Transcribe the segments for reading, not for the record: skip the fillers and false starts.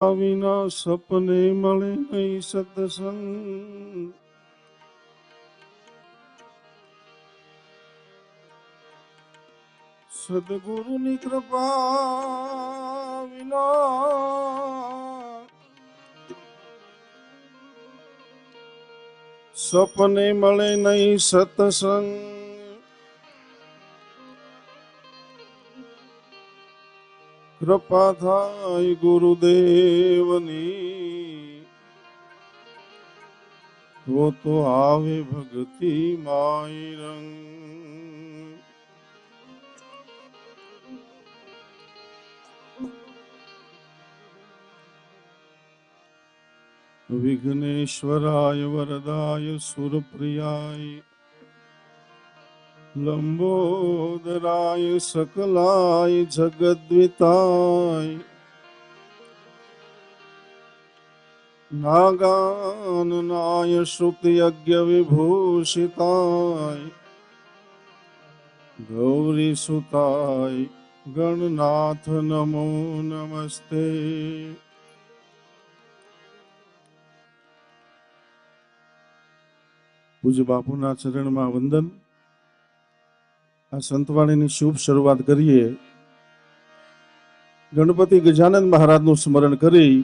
વિના સપને મળે નહીં સત્સંગ. સદગુરુની કૃપા વિના સપને મળે નહીં સત્સંગ. કૃપા થાય ગુરુદેવની તો આવે ભક્તિ માય રંગ. વિઘ્નેશ્વરાય વરદાય સુરપ્રિયાય લંબોદરાય સકલાય જગદ્વિતાય નાગાનનાય શ્રુતિયજ્ઞ વિભૂષિતાય ગૌરી સુતાય ગણનાથ નમો નમસ્તે. પૂજ્ય બાપુના ચરણમાં વંદન. આ સંતવાણીની શુભ શરૂઆત કરીએ. ગણપતિ ગજાનંદ મહારાજનું સ્મરણ કરી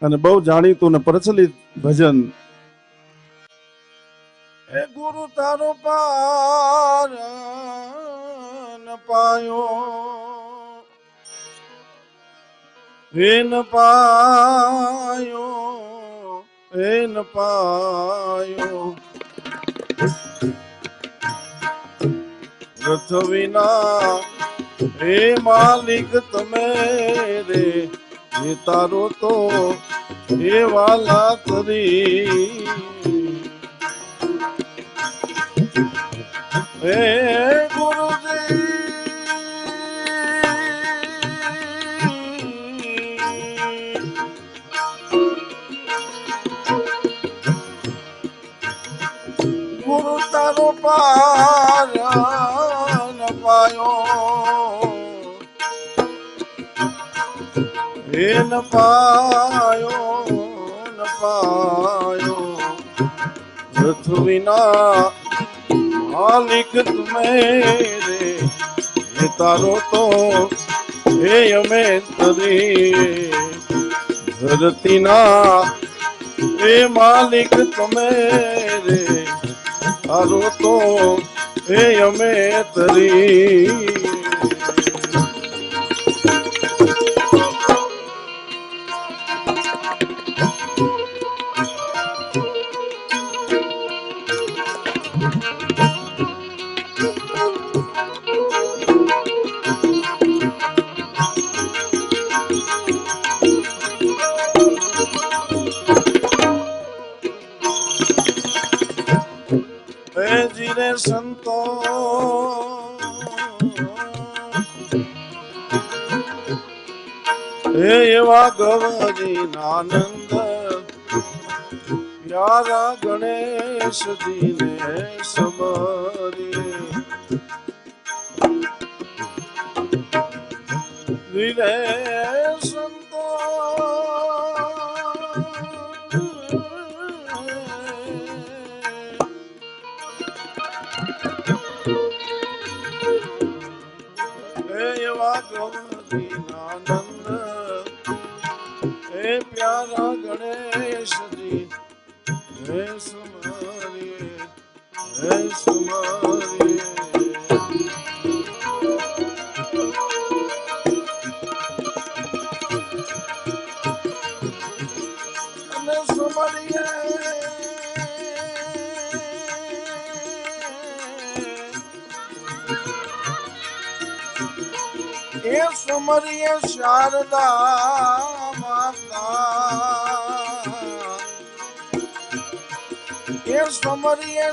અને બહુ જાણીતું ને પ્રચલિત ભજન એ ગુરુ તારો પાર ન પાયો ન પાયો ન પાયો રથ વિના હે માલિક તમે રે હે તારો તો હે વાલા તરી હે ગુરુજી ગુરુ તારો પાર ન પાયો ન પાયો રથ વિના માલિક તુમે રે હે તારો તો હે અમે તરી ધરતીના હે માલિક તમે રે તારો તો હે અમે તરી. જીરે સંતો હે એવા ગવજી આનંદ યારા ગણેશજી ને સમરી જીરે સંતો આનંદ હે પ્યારા ગણેશજી હે સુમારી હે સુમારી અને સુમારીએ એ સુમરીએ શારદા માતા એ સુમરીએ